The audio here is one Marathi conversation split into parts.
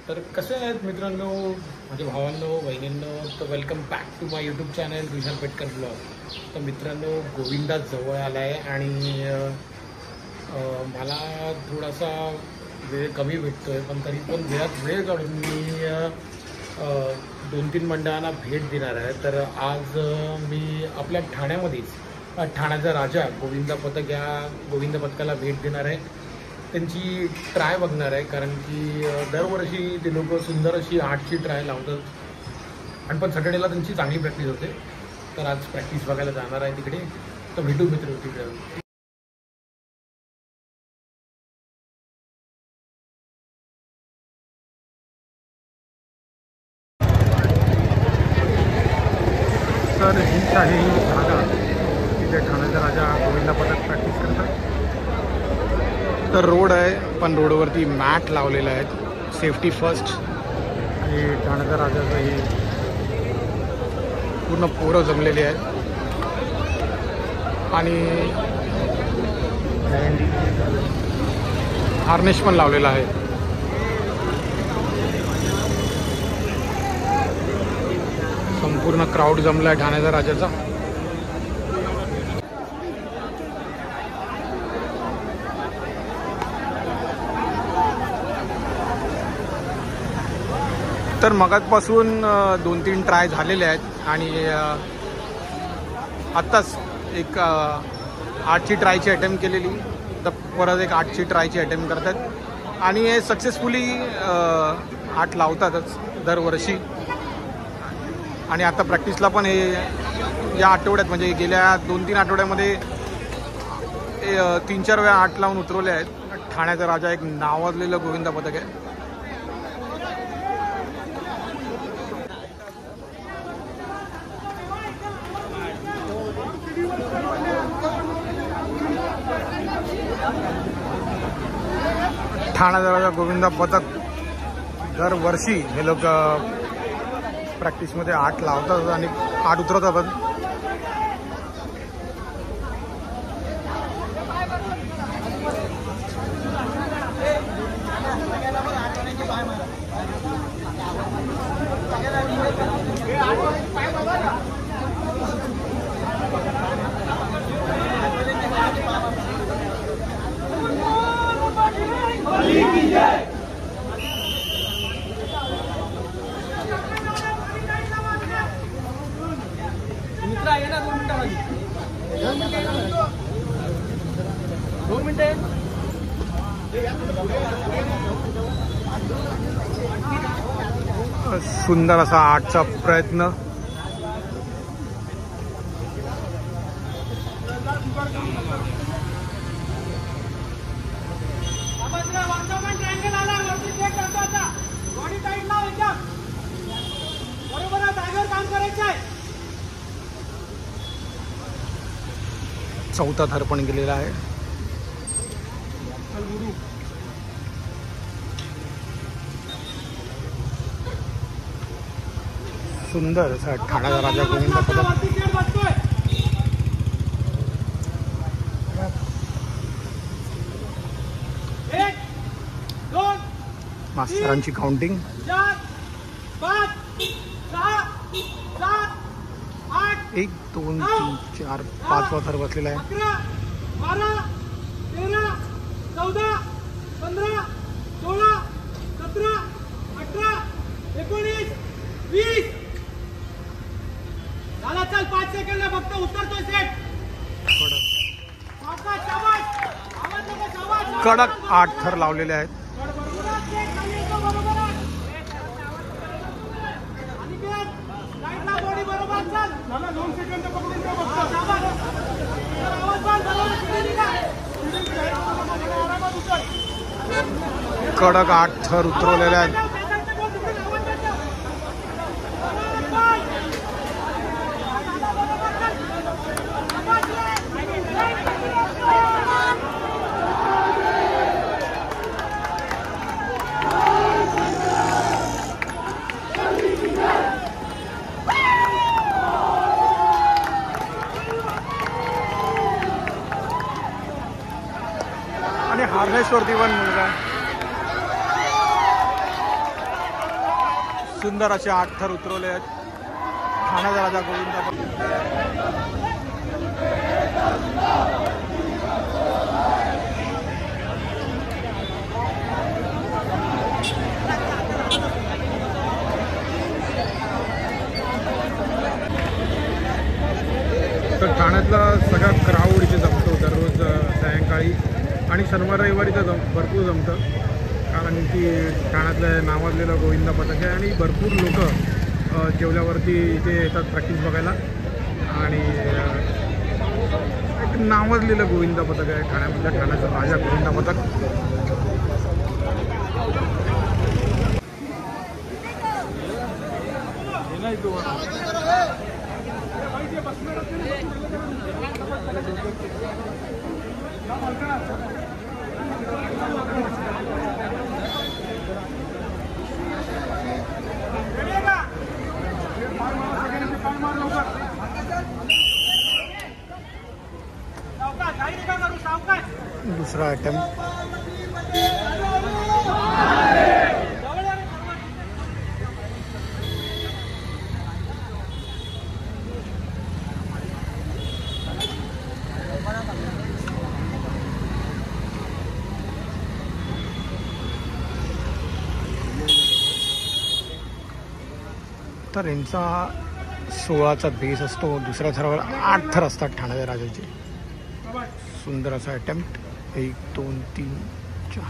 तर कसे आहेत मित्रांनो, माझ्या भावांनो, बहिणींनो, तर welcome back to my YouTube channel Vishal Petkar blog. तर मित्रांनो, गोविंदा जवळ आला आहे आणि मला थोडासा वेळ कमी भेटतो आहे, पण तरी पण वेळ काढून मी 2-3 मंडळांना भेट देणार आहे. तर आज मी आपल्या ठाण्यामध्येच ठाण्याचा राजा गोविंदा पथकाला भेट देणार आहे. त्यांची ट्राय बघणार आहे, कारण की दरवर्षी ते लोक सुंदर अशी 8ची ट्राय लावतात आणि पण सॅटर्डेला त्यांची चांगली प्रॅक्टिस होते. तर आज प्रॅक्टिस बघायला जाणार आहे तिकडे. तर भेटू मित्र तिकडे. तर हीच आहे जागा तिथे ठाण्याचा राजा गोविंदा पथक प्रॅक्टिस करतात. तर रोड आहे, पण रोडवरती मॅट लावलेले आहेत, सेफ्टी फर्स्ट. आणि ठाण्याचा राजाचं ही पूर्ण पोरं जमलेली आहेत आणि हार्नेश पण लावलेला आहे. संपूर्ण क्राऊड जमला आहे ठाण्याचा राजाचा. तर मगाचपासून 2-3 ट्राय झालेले आहेत आणि आत्ताच एक 8ची ट्रायची अटेम्प्ट केलेली, तर परत एक 8ची ट्रायची अटेम्प्ट करतात आणि हे सक्सेसफुली 8 लावतातच दरवर्षी. आणि आता प्रॅक्टिसला पण हे या आठवड्यात, म्हणजे गेल्या 2-3 आठवड्यामध्ये 3-4 वेळा 8 लावून उतरवले आहेत. ठाण्याचा राजा एक नावाजलेलं गोविंदा पथक आहे. ठाण्याचा राजा गोविंदा पथक दरवर्षी हे लोक प्रॅक्टिसमध्ये 8 लावतात आणि 8 उतरवतात. पण सुंदर असा 8चा प्रयत्न. चौथा थर पण गेलेला आहे. सुंदर असा ठाण्याचा राजा गोविंदा पथक. मास्तरांची काउंटिंग. 1, 2, 3, 4, 5वा थर बसलेला आहे. 11, 12, 13, 14, 15, 16, 17, 18, 19, 20. झाला, चल 5 सेकंद फक्त, उतरतोय सेट. कडक 8 थर लावलेले आहेत. कडक 8 थर उतरवलेले आहेत. आणि हार्नेसवरती पण मुलगा सुंदर असे 8 थर उतरवले आहेत ठाण्याचा राजा गोविंदा तर ठाण्यातला सगळा क्राऊड इथे जमतो दररोज सायंकाळी आणि शनिवार रविवारी तर भरपूर जमतं कारण की ठाण्यातलं नावाजलेलं गोविंदा पथक आहे आणि भरपूर लोक जेवल्यावरती इथे येतात प्रॅक्टिस बघायला आणि एक नावाजलेलं गोविंदा पथक आहे ठाण्यातल्या ठाण्याचं राजा गोविंदा पथक. दुसरा अटेम्प्ट तर यांचा 16चा बेस असतो. दुसऱ्या थरावर 8 थर असतात ठाण्याच्या राजाचे. सुंदर असा अटेम्प्ट 1 2 3 4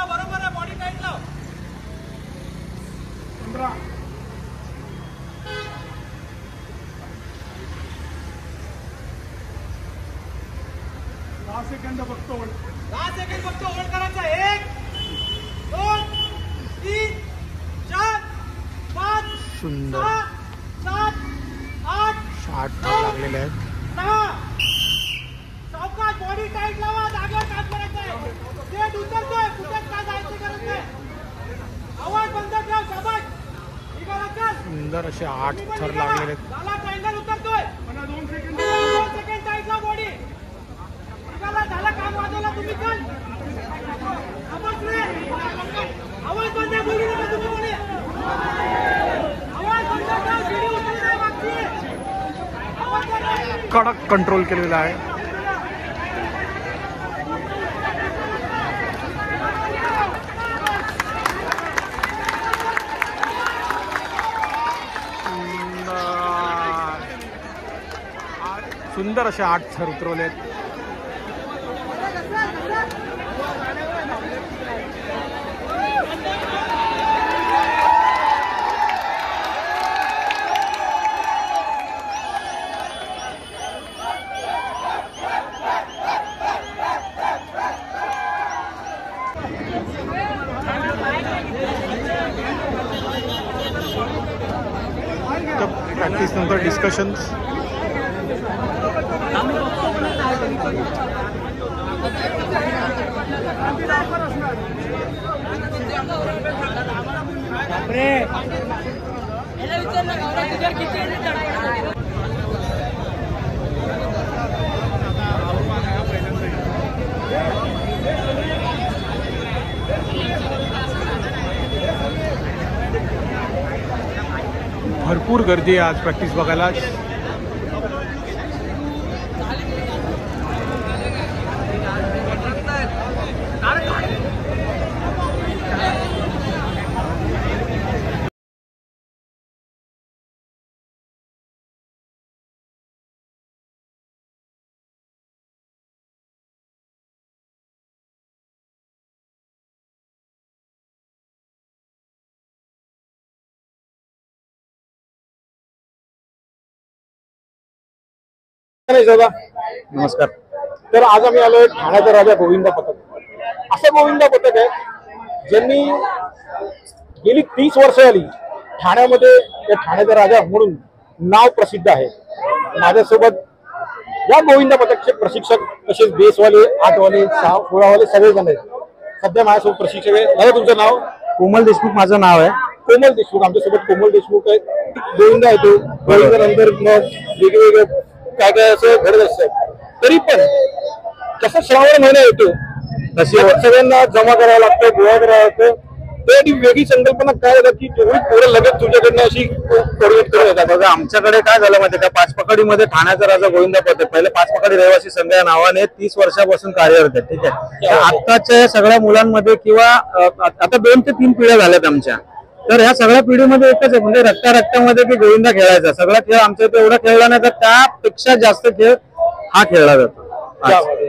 बरोबर आहे बॉडी टाईट लाव. 10 सेकंद फक्त होल्ड करायचा. 1 2 3 4 5 सुंदर 7 8 60 थर लागलेले आहेत. 6 सावकाश बॉडी टाईट लावा. जागेवर काम करायचं आहे. ते उतरतोय कुठेच काय जायचं गरज नाही. आवाज बंद ठेव. शाबाश. सुंदर असे 8 थर लागलेले आहेत. झाला ट्रायंगल उतरतोय. 2 सेकंड टाईट लाव बॉडी. झाला काम वाजवला तुम्ही. चल आवाज बंद बोलू नका तुम्ही. बोले आवाज बंद करा. सीडी उतरते मागची. आवाज कडक कंट्रोल केलेला आहे. सुंदर असे 8 थर उतरवले आहेत. प्रॅक्टिस नंतर डिस्कशन्स. भरपूर गर्दी आहे आज प्रॅक्टिस बघायला. नमस्कार. तर आज आम्ही आलोय ठाण्याचा राजा गोविंदा पथक. असं गोविंदा पथक आहे ज्यांनी गेली 30 वर्ष झाली ठाण्यामध्ये ठाण्याचा राजा म्हणून नाव प्रसिद्ध आहे. माझ्यासोबत या गोविंदा पथकचे प्रशिक्षक तसेच बेसवाले 8 वाले 16 वाले सगळेजण आहेत. सध्या माझ्यासोबत प्रशिक्षक आहे. दादा तुमचं नाव? कोमल देशमुख माझं नाव आहे. कोमल देशमुख. आमच्यासोबत कोमल देशमुख आहेत. गोविंदा येतो. गोविंदा नंतर मग वेगवेगळे काय काय असं घडत असतं. तरी पण कसं श्रावण महिना येतो तशी सगळ्यांना जमा करावं लागतं, गोळा करावं लागतं. ती वेगळी संकल्पना काय होतं की तेवढी पोरं लगेच तुमच्याकडनं अशी कोऑर्डिनेट करत येतात? बघा आमच्याकडे काय झालं माहिती का, पाचपकडीमध्ये ठाण्याचा राजा गोविंदा पथक पहिले पाचपकडी रहिवासी संघ या नावाने 30 वर्षापासून कार्यरत आहे. ठीक आहे, आत्ताच्या सगळ्या मुलांमध्ये किंवा आता 2 ते 3 पिढ्या झाल्यात आमच्या, तर ह्या सगळ्या पिढीमध्ये एकच आहे, म्हणजे रक्तामध्ये की गोविंदा खेळायचा. सगळा खेळ आमच्या इथे एवढा खेळला नाही तर त्यापेक्षा जास्त खेळ हा खेळला जातो.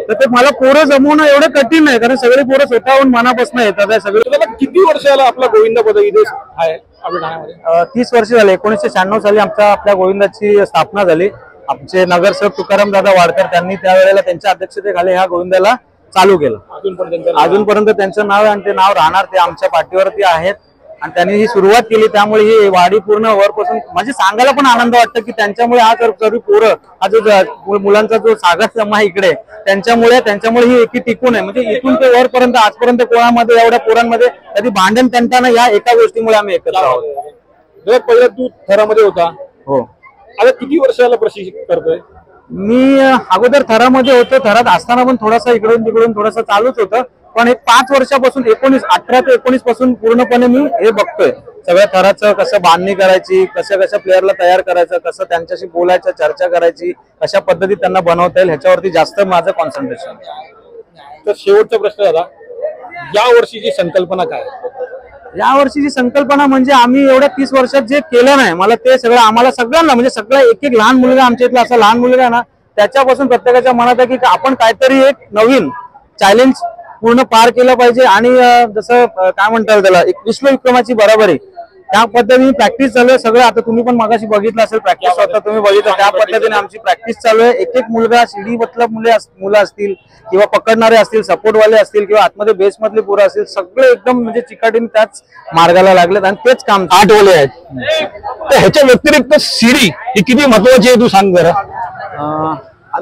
तर ते मला पोरं जमवणं एवढं कठीण नाही, कारण सगळे पोरं स्वतःहून मनापासून येतात. सगळे किती वर्षाला आपला गोविंदा पथक इथे आहे आपल्या ठाण्यामध्ये? 30 वर्ष झाले. 1996 साली आपल्या गोविंदाची स्थापना झाली. आमचे नगरसेवक तुकाराम दादा वाडकर त्यांनी त्यावेळेला त्यांच्या अध्यक्षतेखाली ह्या गोविंदाला चालू केलं. अजूनपर्यंत त्यांचं नाव आहे आणि ते नाव राहणार, ते आमच्या पाठीवरती आहेत आणि त्यांनी ही सुरुवात केली. त्यामुळे ही वाडी पूर्ण वरपासून म्हणजे सांगायला पण आनंद वाटतं की त्यांच्यामुळे हा सर्व पोरं, हा जो मुलांचा जो सागर जमा आहे इकडे, त्यांच्यामुळे ही एकी टिकून आहे. म्हणजे इथून ते वरपर्यंत आजपर्यंत कोणामध्ये एवढ्या पोरांमध्ये कधी भांडण त्यांना या एका गोष्टीमुळे आम्ही एकत्र आहोत. पहिला तू थरामध्ये होता, हो. आता किती वर्षाला प्रशिक्षण करतोय? मी अगोदर थरामध्ये होतो, थरात असताना पण थोडासा इकडून तिकडून थोडंसं चालूच होतं, पण एक 5 वर्षापासून 18 ते 19 पासून पूर्णपणे मी हे बघतोय सगळ्या थराचं, कसं बांधणी करायची, कसं प्लेअरला तयार करायचं, कसं त्यांच्याशी बोलायचं, चर्चा करायची, कशा पद्धतीत त्यांना बनवता येईल ह्याच्यावरती जास्त माझं कॉन्सन्ट्रेशन. तर शेवटचा प्रश्न झाला, या वर्षीची संकल्पना काय? या वर्षीची संकल्पना म्हणजे आम्ही एवढ्या 30 वर्षात जे केलं नाही, मला ते सगळं आम्हाला सगळ्यांना म्हणजे सगळं एक लहान मुलगा आमच्या इथला असा लहान मुलगा आहे ना, त्याच्यापासून प्रत्येकाच्या मनात आहे की आपण काहीतरी एक नवीन चॅलेंज पूर्ण पार केलं पाहिजे. आणि जसं काय म्हणतात त्याला, एक विश्वविक्रमाची बरोबरी त्या पद्धतीने प्रॅक्टिस चालू आहे सगळं. आता तुम्ही पण मागाशी बघितलं असेल, प्रॅक्टिस स्वतः तुम्ही बघितलं, त्या पद्धतीने आमची प्रॅक्टिस चालू आहे. एक मुलगा शिडी मतलब मुलं असतील किंवा पकडणारे असतील, सपोर्टवाले असतील किंवा आतमध्ये बेस मधले पोरं असतील, सगळे एकदम म्हणजे चिकाटीने त्याच मार्गाला लागलेत आणि तेच काम 8 ओले आहेत. तर ह्याच्या व्यतिरिक्त शिडी ही किती महत्वाची आहे तू सांग जरा.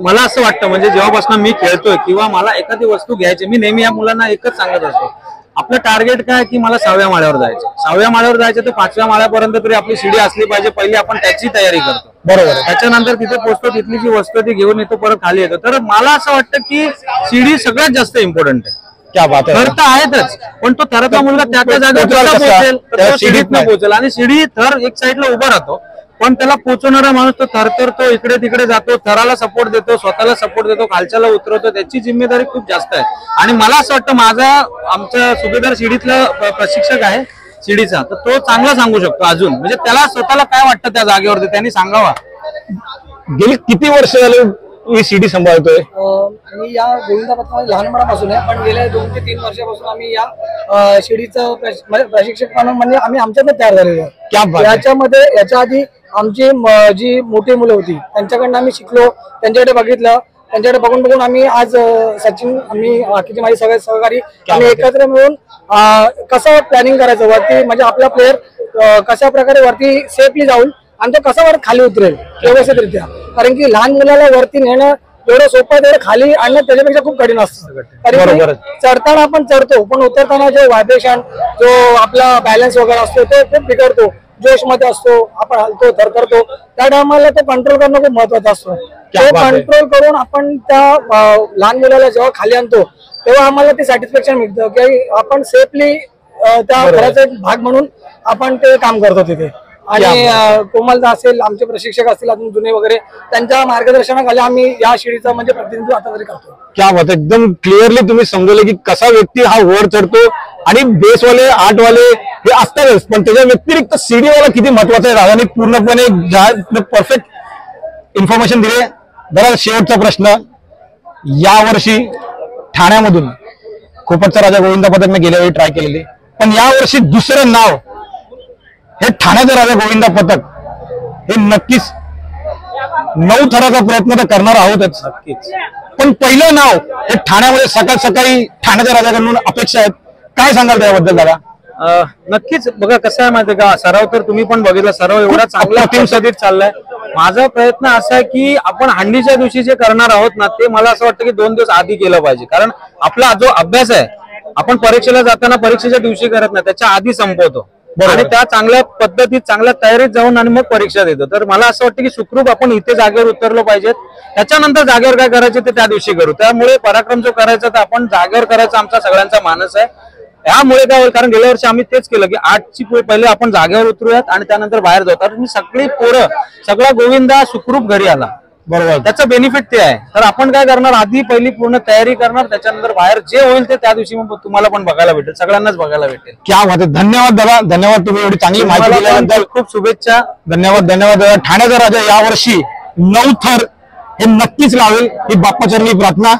मला असं वाटतं म्हणजे जेव्हापासून मी खेळतोय किंवा मला एखादी वस्तू घ्यायची, मी नेहमी या मुलांना एकच सांगत असतो, आपलं टार्गेट काय की मला 6व्या माळ्यावर जायचं. 6व्या माळ्यावर जायचं तर 5व्या माळ्यापर्यंत तरी आपली शिडी असली पाहिजे. पहिली आपण त्याची तयारी करतो, बरोबर. त्याच्यानंतर तिथे पोहोचतो, तिथली जी वस्तू ती घेऊन येतो, परत खाली येतो. तर मला असं वाटतं की शिडी सगळ्यात जास्त इम्पॉर्टंट आहे. क्या बात आहे. थर तर आहेतच, पण तो थरातला मुलगा त्या जागेवर पोहोचेल, शिडीत न पोहोचेल. आणि शिडी थर एक साईडला उभा राहतो, पण त्याला पोहोचवणारा माणूस तो थरथरतो, इकडे तिकडे जातो, थराला सपोर्ट देतो, स्वतःला सपोर्ट देतो, खालच्याला उतरवतो, त्याची जिम्मेदारी खूप जास्त आहे. आणि मला असं वाटतं आमचा सुभेदार शिडीतला प्रशिक्षक आहे शिडीचा, तर तो चांगला सांगू शकतो अजून, म्हणजे त्याला स्वतःला काय वाटतं त्या जागेवरती त्यांनी सांगावा. गेली किती वर्ष झाले ही शिडी सांभाळतोय? मी या गोविंदा पथकामध्ये लहानपणापासून आहे, पण गेल्या 2 ते 3 वर्षापासून आम्ही या शिडीचं प्रशिक्षक म्हणून म्हणजे आम्ही आमच्याकडे तयार झालेलो आहे. याच्यामध्ये याच्या आधी आमची जी मोठी मुलं होती त्यांच्याकडनं आम्ही शिकलो, त्यांच्याकडे बघितलं, त्यांच्याकडे बघून आम्ही आज सचिन, आम्ही बाकीचे माझे सगळे सहकारी आम्ही एकत्र मिळून कसं प्लॅनिंग करायचं वरती, म्हणजे आपला प्लेअर कशा प्रकारे वरती सेफली जाऊन आणि तो कसा वर खाली उतरेल व्यवस्थितरित्या. कारण की लहान मुलाला वरती नेणं एवढं सोपं आहे, तेवढं खाली आणणं त्याच्यापेक्षा खूप कठीण असतं. कारण चढताना आपण चढतो, पण उतरताना जो व्हायब्रेशन, जो आपला बॅलन्स वगैरे असतो तो खूप बिघडतो, जोश मध्ये असतो, आपण हलतो, थरथरतो. त्या टायमाला तो कंट्रोल करणं खूप महत्वाचं असतो. तो कंट्रोल करून आपण त्या लहान मुलाला जेव्हा खाली आणतो तेव्हा आम्हाला ते सॅटिस्फॅक्शन मिळतं की आपण सेफली त्या घराचा एक भाग म्हणून आपण ते काम करतो तिथे. आणि कोमलदा असेल, आमचे प्रशिक्षक असतील अजून जुने वगैरे, त्यांच्या मार्गदर्शनाखाली आम्ही या शिडीचा म्हणजे प्रतिनिधित्व आता तरी करतो. क्या बात, एकदम क्लिअरली तुम्ही समजवले की कसा व्यक्ती हा वर चढतो. आणि बेसवाले 8 वाले हे असतातच, पण त्याच्या व्यतिरिक्त शिडीवाला किती महत्वाचा आहे. राजाने पूर्णपणे परफेक्ट इन्फॉर्मेशन दिली. जरा शेवटचा प्रश्न, यावर्षी ठाण्यामधून खोपटचा राजा गोविंदा पथक मी गेल्या वेळी ट्राय केलेली, पण यावर्षी दुसरं नाव हे ठाण्याचा राजा गोविंदा पथक हे नक्कीच 9 थराचा प्रयत्न तर करणार आहोतच नक्कीच, पण पहिलं नाव हे ठाण्यामध्ये सकाळ सकाळी ठाण्याच्या राजाकडून अपेक्षा आहेत. काय सांगाल त्याबद्दल दादा? नक्कीच बघा कसं आहे माहिती का, सराव तर तुम्ही पण बघितला, सराव एवढा चांगला टीमसाठी चाललाय. माझा प्रयत्न असा आहे की आपण हंडीच्या दिवशी जे करणार आहोत ना, ते मला असं वाटतं की 2 दिवस आधी केलं पाहिजे. कारण आपला जो अभ्यास आहे आपण परीक्षेला जाताना परीक्षेच्या दिवशी करत नाही, त्याच्या आधी संपवतो. आणि त्या चांगल्या पद्धतीत चांगल्या तयारीत जाऊन आणि मग परीक्षा देतो. तर मला असं वाटतं की सुखरूप आपण इथे जागेवर उतरलो पाहिजेत. त्याच्यानंतर जागेवर काय करायचे ते त्या दिवशी करू. त्यामुळे पराक्रम जो करायचा तर आपण जागेवर करायचा आमचा सगळ्यांचा मानस आहे. यामुळे काय होईल, कारण गेल्या वर्षी आम्ही तेच केलं की 8ची पहिले आपण जागेवर उतरूयात आणि त्यानंतर बाहेर जाऊ. तर मी सगळी पोरं सगळा गोविंदा सुखरूप घरी आला. बरोबर, त्याचं बेनिफिट ते आहे. तर आपण काय करणार, आधी पहिली पूर्ण तयारी करणार, त्याच्यानंतर बाहेर जे होईल ते त्या दिवशी मग तुम्हाला पण बघायला भेटेल, सगळ्यांनाच बघायला भेटेल. क्या बात आहे. धन्यवाद दादा, धन्यवाद. तुम्ही एवढी चांगली माहिती दिल्याबद्दल खूप शुभेच्छा. धन्यवाद धन्यवाद दादा. ठाण्याचा राजा यावर्षी 9 थर हे नक्कीच लावेल ही बाप्पाचरणी प्रार्थना.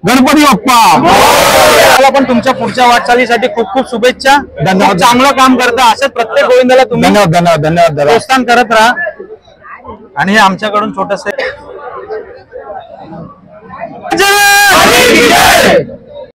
गणपती बाप्पा. मला पण तुमच्या पुढच्या वाटचालीसाठी खूप खूप शुभेच्छा. धन्यवाद. चांगलं काम करता, असंच प्रत्येक गोविंदाला तुम्ही धन्यवाद धन्यवाद धन्यवाद दादा. प्रोत्साहन करत राहा. आणि हे आमच्याकडून छोटस